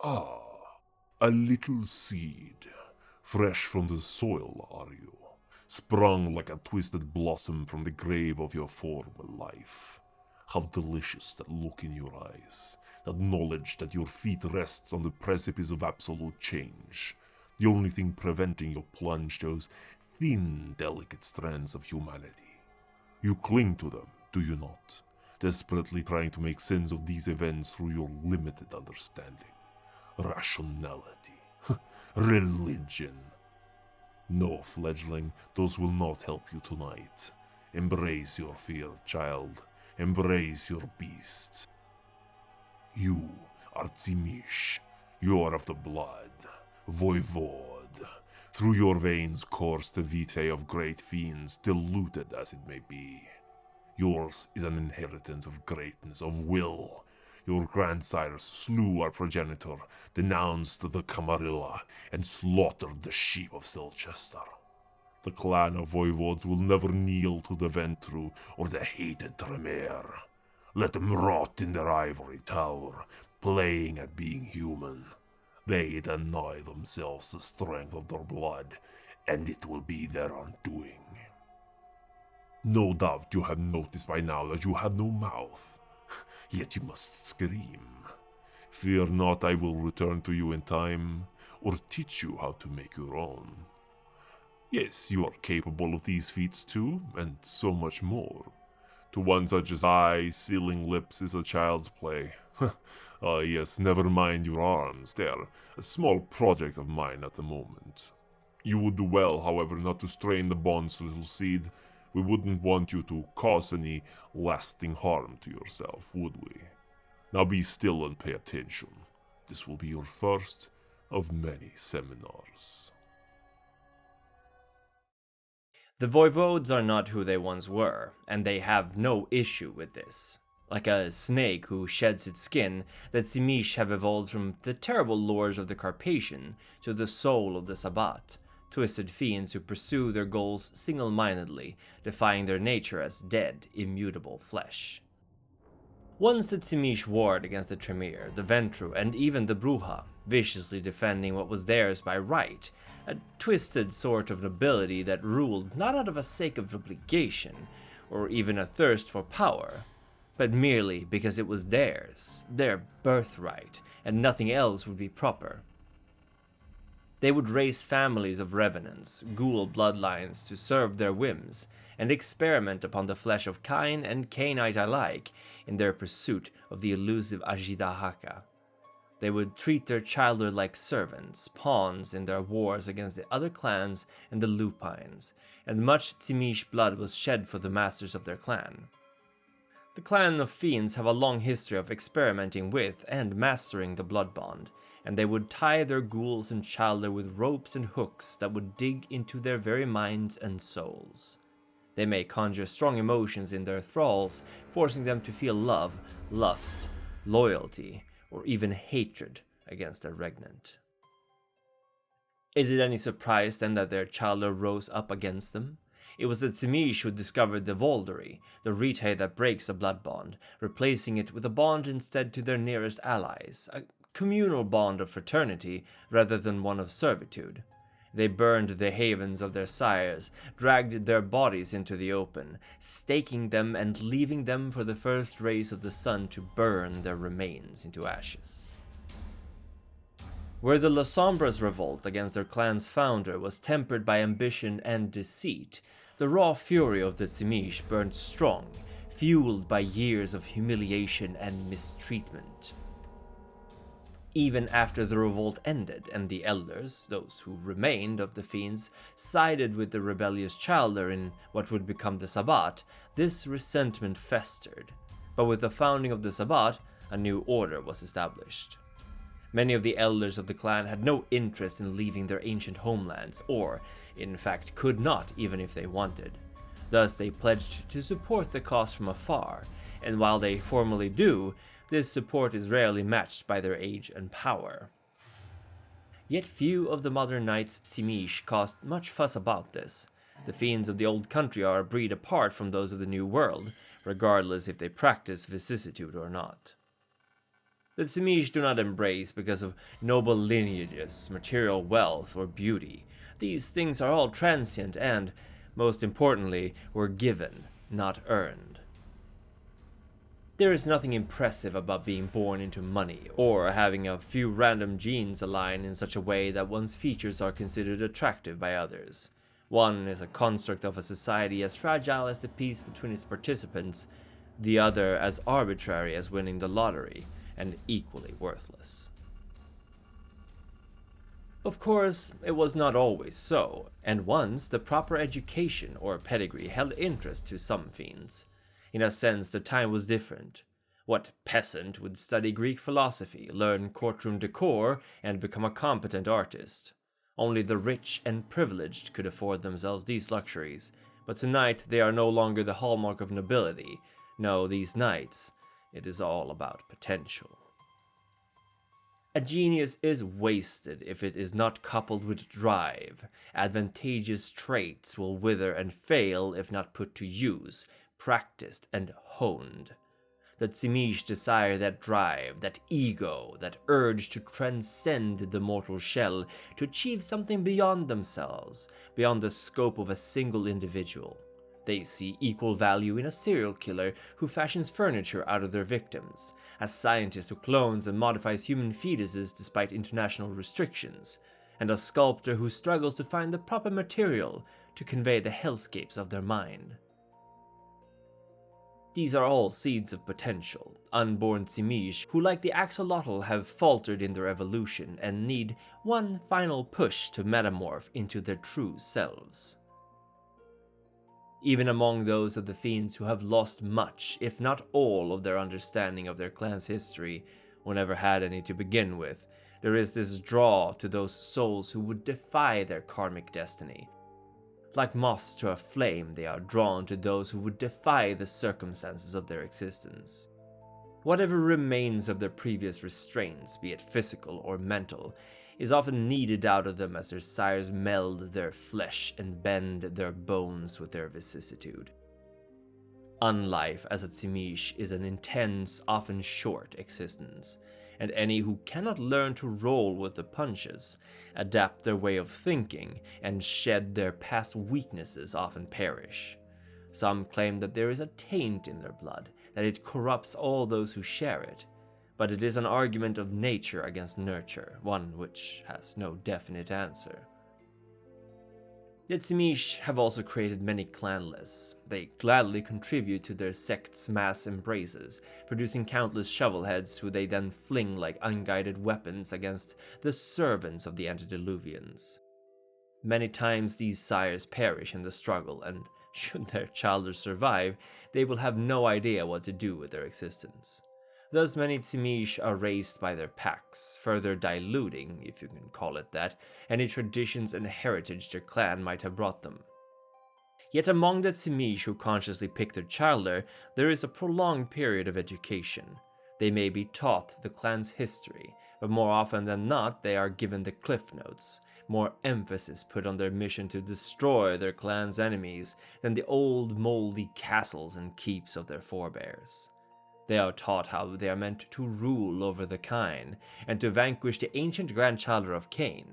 Ah, a little seed, fresh from the soil are you, sprung like a twisted blossom from the grave of your former life. How delicious that look in your eyes, that knowledge that your feet rests on the precipice of absolute change. The only thing preventing your plunge those thin, delicate strands of humanity. You cling to them, do you not? Desperately trying to make sense of these events through your limited understanding. Rationality. Religion. No, fledgling, those will not help you tonight. Embrace your fear, child. Embrace your beast. You are Tzimisce. You are of the blood. Voivode. Through your veins course the vitae of great fiends, diluted as it may be. Yours is an inheritance of greatness, of will. Your grandsires slew our progenitor, denounced the Camarilla, and slaughtered the sheep of Silchester. The clan of voivodes will never kneel to the Ventru or the hated Tremere. Let them rot in their ivory tower, playing at being human. They deny themselves the strength of their blood, and it will be their undoing. No doubt you have noticed by now that you have no mouth, yet you must scream. Fear not, I will return to you in time, or teach you how to make your own. Yes, you are capable of these feats too, and so much more. To one such as I, sealing lips is a child's play. Ah yes, never mind your arms, they are a small project of mine at the moment. You would do well, however, not to strain the bonds, little seed. We wouldn't want you to cause any lasting harm to yourself, would we? Now be still and pay attention. This will be your first of many seminars. The voivodes are not who they once were, and they have no issue with this. Like a snake who sheds its skin, the Tzimisce have evolved from the terrible lores of the Carpathian to the soul of the Sabbat, twisted fiends who pursue their goals single-mindedly, defying their nature as dead, immutable flesh. Once the Tzimisce warred against the Tremere, the Ventru, and even the Bruja, viciously defending what was theirs by right, a twisted sort of nobility that ruled not out of a sake of obligation, or even a thirst for power, but merely because it was theirs, their birthright, and nothing else would be proper. They would raise families of revenants, ghoul bloodlines to serve their whims, and experiment upon the flesh of Cain and Cainite alike in their pursuit of the elusive Ajidahaka. They would treat their childhood like servants, pawns in their wars against the other clans and the Lupines, and much Tzimisce blood was shed for the masters of their clan. The clan of fiends have a long history of experimenting with and mastering the blood bond, and they would tie their ghouls and childhood with ropes and hooks that would dig into their very minds and souls. They may conjure strong emotions in their thralls, forcing them to feel love, lust, loyalty, or even hatred against their regnant. Is it any surprise then that their childhood rose up against them? It was the Tzimisce who discovered the Diablerie, the ritae that breaks a blood bond, replacing it with a bond instead to their nearest allies, a communal bond of fraternity rather than one of servitude. They burned the havens of their sires, dragged their bodies into the open, staking them and leaving them for the first rays of the sun to burn their remains into ashes. Where the Lasombra's revolt against their clan's founder was tempered by ambition and deceit, the raw fury of the Tzimisce burned strong, fueled by years of humiliation and mistreatment. Even after the revolt ended and the elders, those who remained of the fiends, sided with the rebellious Childer in what would become the Sabbat, this resentment festered. But with the founding of the Sabbat, a new order was established. Many of the elders of the clan had no interest in leaving their ancient homelands, or, in fact, could not even if they wanted. Thus they pledged to support the cause from afar, and while they formally do, this support is rarely matched by their age and power. Yet few of the modern knights Tzimisce caused much fuss about this. The fiends of the old country are a breed apart from those of the new world, regardless if they practice vicissitude or not. The Tzimisce do not embrace because of noble lineages, material wealth, or beauty. These things are all transient and, most importantly, were given, not earned. There is nothing impressive about being born into money, or having a few random genes align in such a way that one's features are considered attractive by others. One is a construct of a society as fragile as the peace between its participants, the other as arbitrary as winning the lottery, and equally worthless. Of course, it was not always so, and once the proper education or pedigree held interest to some fiends. In a sense, the time was different. What peasant would study Greek philosophy, learn courtroom decor, and become a competent artist? Only the rich and privileged could afford themselves these luxuries, but tonight they are no longer the hallmark of nobility. No, these nights, it is all about potential. A genius is wasted if it is not coupled with drive. Advantageous traits will wither and fail if not put to use, practiced and honed. The Tzimisce desire that drive, that ego, that urge to transcend the mortal shell, to achieve something beyond themselves, beyond the scope of a single individual. They see equal value in a serial killer who fashions furniture out of their victims, a scientist who clones and modifies human fetuses despite international restrictions, and a sculptor who struggles to find the proper material to convey the hellscapes of their mind. These are all seeds of potential, unborn Tzimisce who, like the axolotl, have faltered in their evolution and need one final push to metamorph into their true selves. Even among those of the fiends who have lost much, if not all, of their understanding of their clan's history, or never had any to begin with, there is this draw to those souls who would defy their karmic destiny. Like moths to a flame, they are drawn to those who would defy the circumstances of their existence. Whatever remains of their previous restraints, be it physical or mental, is often kneaded out of them as their sires meld their flesh and bend their bones with their vicissitude. Unlife as a Tzimisce is an intense, often short existence, and any who cannot learn to roll with the punches, adapt their way of thinking, and shed their past weaknesses often perish. Some claim that there is a taint in their blood, that it corrupts all those who share it, but it is an argument of nature against nurture, one which has no definite answer. The Tzimisce have also created many clanless. They gladly contribute to their sect's mass embraces, producing countless shovelheads who they then fling like unguided weapons against the servants of the Antediluvians. Many times these sires perish in the struggle, and should their childers survive, they will have no idea what to do with their existence. Thus many Tzimisce are raised by their packs, further diluting, if you can call it that, any traditions and heritage their clan might have brought them. Yet among the Tzimisce who consciously pick their childer, there is a prolonged period of education. They may be taught the clan's history, but more often than not they are given the cliff notes, more emphasis put on their mission to destroy their clan's enemies than the old moldy castles and keeps of their forebears. They are taught how they are meant to rule over the kine, and to vanquish the ancient grandchild of Cain.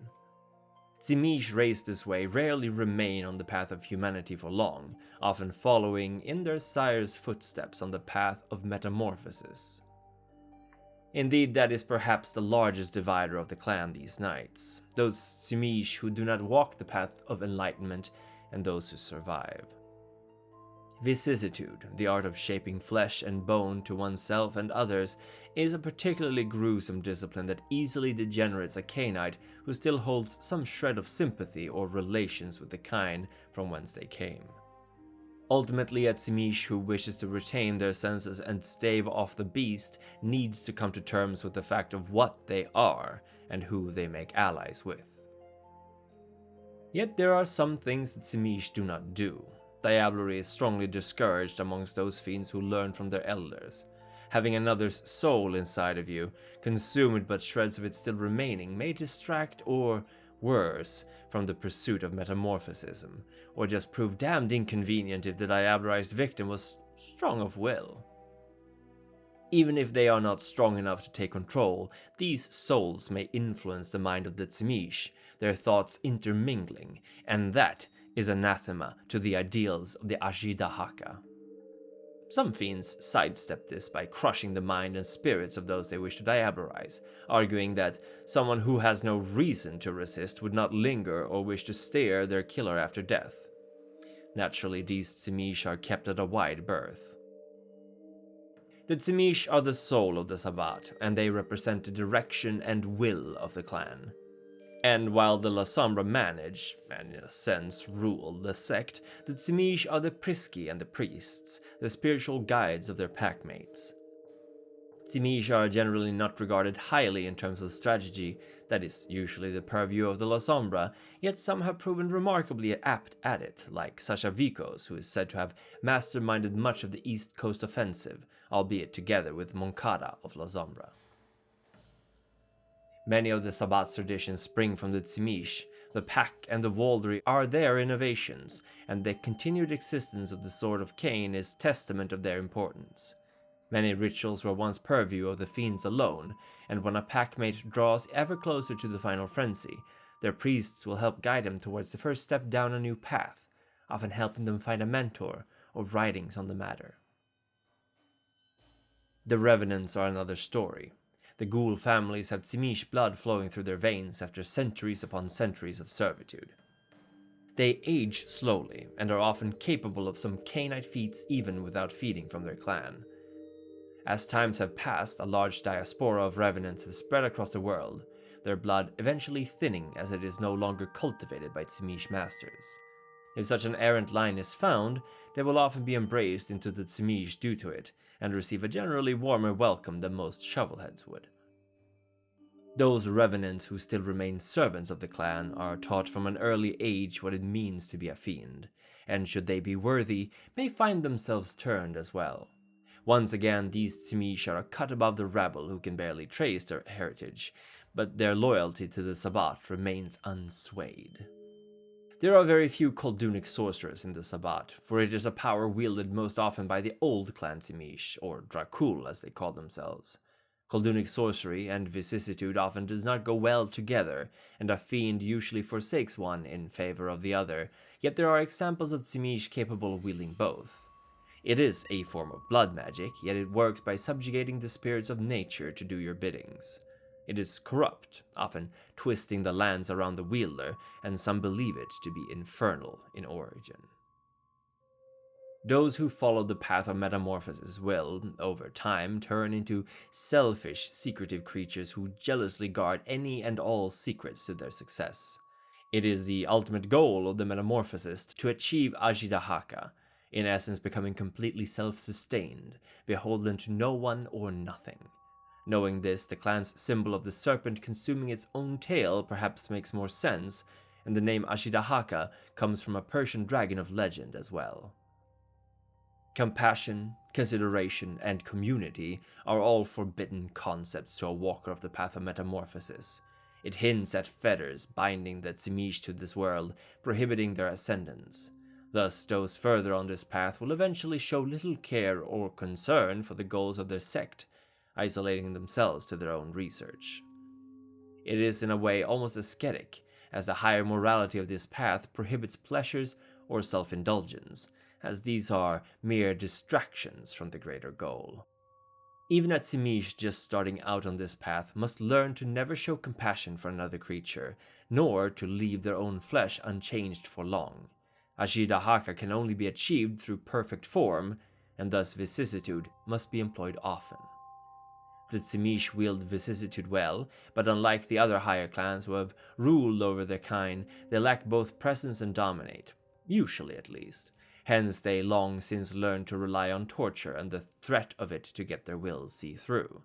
Tzimisce raised this way rarely remain on the path of humanity for long, often following in their sire's footsteps on the path of metamorphosis. Indeed, that is perhaps the largest divider of the clan these nights, those Tzimisce who do not walk the path of enlightenment and those who survive. Vicissitude, the art of shaping flesh and bone to oneself and others, is a particularly gruesome discipline that easily degenerates a Cainite who still holds some shred of sympathy or relations with the kine from whence they came. Ultimately, a Tzimisce who wishes to retain their senses and stave off the beast needs to come to terms with the fact of what they are and who they make allies with. Yet there are some things that Tzimisce do not do. Diablerie is strongly discouraged amongst those fiends who learn from their elders. Having another's soul inside of you, consumed but shreds of it still remaining, may distract or, worse, from the pursuit of metamorphosis, or just prove damned inconvenient if the diablerized victim was strong of will. Even if they are not strong enough to take control, these souls may influence the mind of the Tzimisce, their thoughts intermingling, and that is anathema to the ideals of the Ajidahaka. Some fiends sidestep this by crushing the mind and spirits of those they wish to diablerize, arguing that someone who has no reason to resist would not linger or wish to stare their killer after death. Naturally, these Tzimisce are kept at a wide berth. The Tzimisce are the soul of the Sabbat, and they represent the direction and will of the clan. And while the Lasombra manage, and in a sense rule, the sect, the Tzimisce are the Prisci and the priests, the spiritual guides of their packmates. Tzimisce are generally not regarded highly in terms of strategy, that is usually the purview of the Lasombra, yet some have proven remarkably apt at it, like Sasha Vikos, who is said to have masterminded much of the East Coast offensive, albeit together with Moncada of Lasombra. Many of the Sabbat's traditions spring from the Tzimisce. The Pack and the Wielding are their innovations, and the continued existence of the Sword of Cain is testament of their importance. Many rituals were once purview of the fiends alone, and when a packmate draws ever closer to the final frenzy, their priests will help guide them towards the first step down a new path, often helping them find a mentor or writings on the matter. The Revenants are another story. The ghoul families have Tzimisce blood flowing through their veins after centuries upon centuries of servitude. They age slowly, and are often capable of some canine feats even without feeding from their clan. As times have passed, a large diaspora of revenants have spread across the world, their blood eventually thinning as it is no longer cultivated by Tzimisce masters. If such an errant line is found, they will often be embraced into the Tzimisce due to it, and receive a generally warmer welcome than most shovelheads would. Those revenants who still remain servants of the clan are taught from an early age what it means to be a fiend, and should they be worthy, may find themselves turned as well. Once again, these Tzimisce are a cut above the rabble who can barely trace their heritage, but their loyalty to the Sabbat remains unswayed. There are very few Koldunic sorcerers in the Sabbat, for it is a power wielded most often by the old clan Tzimisce, or Dracul as they call themselves. Koldunic sorcery and vicissitude often does not go well together, and a fiend usually forsakes one in favor of the other, yet there are examples of Tzimisce capable of wielding both. It is a form of blood magic, yet it works by subjugating the spirits of nature to do your biddings. It is corrupt, often twisting the lands around the wielder, and some believe it to be infernal in origin. Those who follow the path of metamorphosis will, over time, turn into selfish, secretive creatures who jealously guard any and all secrets to their success. It is the ultimate goal of the metamorphosis to achieve Ajidahaka, in essence becoming completely self-sustained, beholden to no one or nothing. Knowing this, the clan's symbol of the serpent consuming its own tail perhaps makes more sense, and the name Ajidahaka comes from a Persian dragon of legend as well. Compassion, consideration, and community are all forbidden concepts to a walker of the path of metamorphosis. It hints at fetters binding the Tzimisce to this world, prohibiting their ascendance. Thus, those further on this path will eventually show little care or concern for the goals of their sect, isolating themselves to their own research. It is in a way almost ascetic, as the higher morality of this path prohibits pleasures or self-indulgence, as these are mere distractions from the greater goal. Even a Tzimisce just starting out on this path must learn to never show compassion for another creature, nor to leave their own flesh unchanged for long. Ajidahaka can only be achieved through perfect form, and thus vicissitude must be employed often. The Tzimisce wield vicissitude well, but unlike the other higher clans who have ruled over their kind, they lack both presence and dominate, usually at least. Hence they long since learned to rely on torture and the threat of it to get their will see through.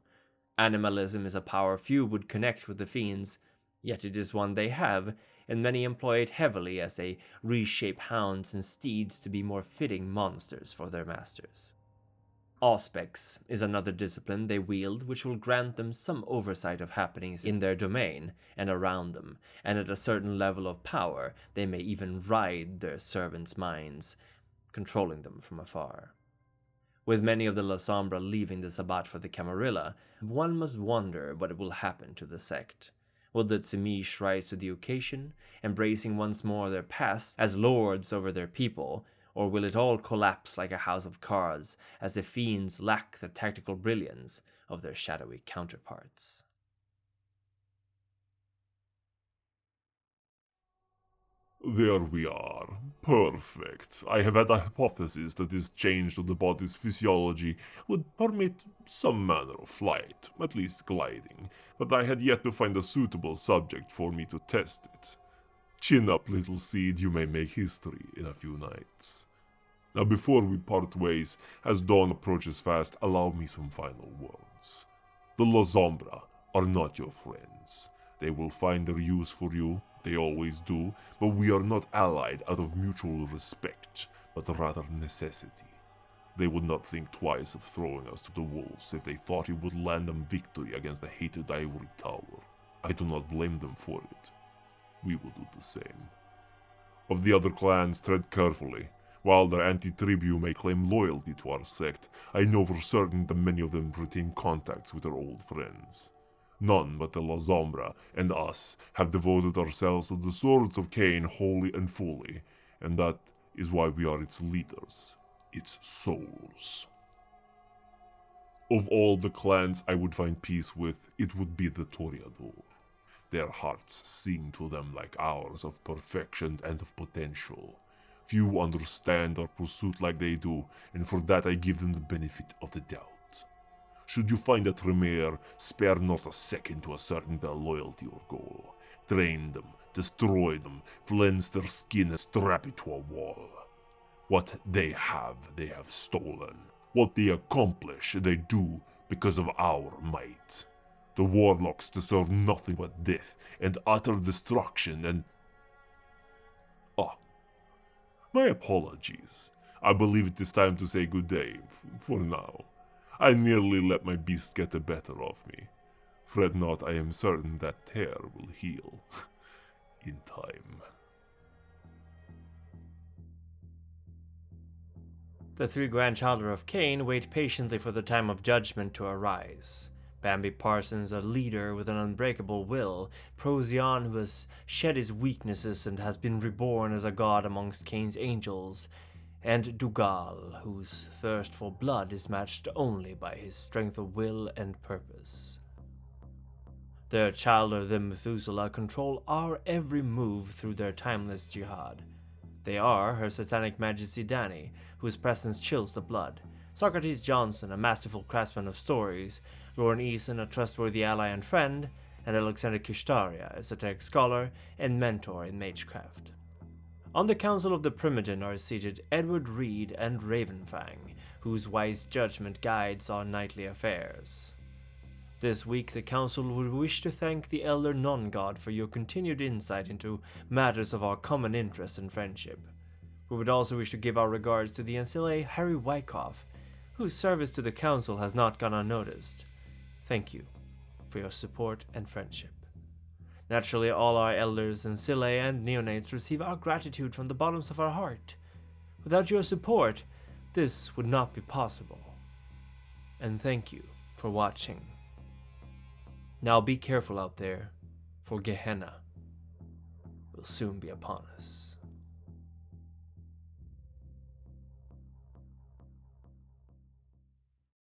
Animalism is a power few would connect with the fiends, yet it is one they have, and many employ it heavily as they reshape hounds and steeds to be more fitting monsters for their masters. Auspex is another discipline they wield which will grant them some oversight of happenings in their domain and around them, and at a certain level of power they may even ride their servants' minds, controlling them from afar. With many of the Lasombra leaving the Sabbat for the Camarilla, one must wonder what will happen to the sect. Will the Tzimisce rise to the occasion, embracing once more their past as lords over their people, or will it all collapse like a house of cards as the fiends lack the tactical brilliance of their shadowy counterparts? There we are. Perfect. I have had a hypothesis that this change to the body's physiology would permit some manner of flight, at least gliding, but I had yet to find a suitable subject for me to test it. Chin up, little seed, you may make history in a few nights. Now before we part ways, as dawn approaches fast, allow me some final words. The Lasombra are not your friends. They will find their use for you, they always do, but we are not allied out of mutual respect, but rather necessity. They would not think twice of throwing us to the wolves if they thought it would land them victory against the hated ivory tower. I do not blame them for it. We will do the same. Of the other clans, tread carefully. While their anti-tribu may claim loyalty to our sect, I know for certain that many of them retain contacts with their old friends. None but the Lasombra and us have devoted ourselves to the swords of Cain wholly and fully, and that is why we are its leaders, its souls. Of all the clans I would find peace with, it would be the Toreador. Their hearts sing to them like ours of perfection and of potential. Few understand our pursuit like they do, and for that I give them the benefit of the doubt. Should you find a Tremere, spare not a second to ascertain their loyalty or goal. Train them, destroy them, cleanse their skin and strap it to a wall. What they have stolen. What they accomplish, they do because of our might. The warlocks deserve nothing but death and utter destruction and... my apologies. I believe it is time to say good day, for now. I nearly let my beast get the better of me. Fret not, I am certain that tear will heal. In time. The three grandchildren of Cain wait patiently for the time of judgment to arise. Bambi Parsons, a leader with an unbreakable will, Procyon, who has shed his weaknesses and has been reborn as a god amongst Cain's angels, and Dougal, whose thirst for blood is matched only by his strength of will and purpose. Their child of the Methuselah control our every move through their timeless jihad. They are Her Satanic Majesty Dani, whose presence chills the blood, Socrates Johnson, a masterful craftsman of stories, Lauren Eason, a trustworthy ally and friend, and Alexander Kishtaria, a esoteric scholar and mentor in magecraft. On the council of the Primogen are seated Edward Reed and Ravenfang, whose wise judgment guides our nightly affairs. This week the council would wish to thank the elder non-god for your continued insight into matters of our common interest and friendship. We would also wish to give our regards to the ancile Harry Wyckoff, whose service to the council has not gone unnoticed. Thank you for your support and friendship. Naturally, all our elders, ancile, and neonates receive our gratitude from the bottoms of our heart. Without your support, this would not be possible. And thank you for watching. Now be careful out there, for Gehenna will soon be upon us.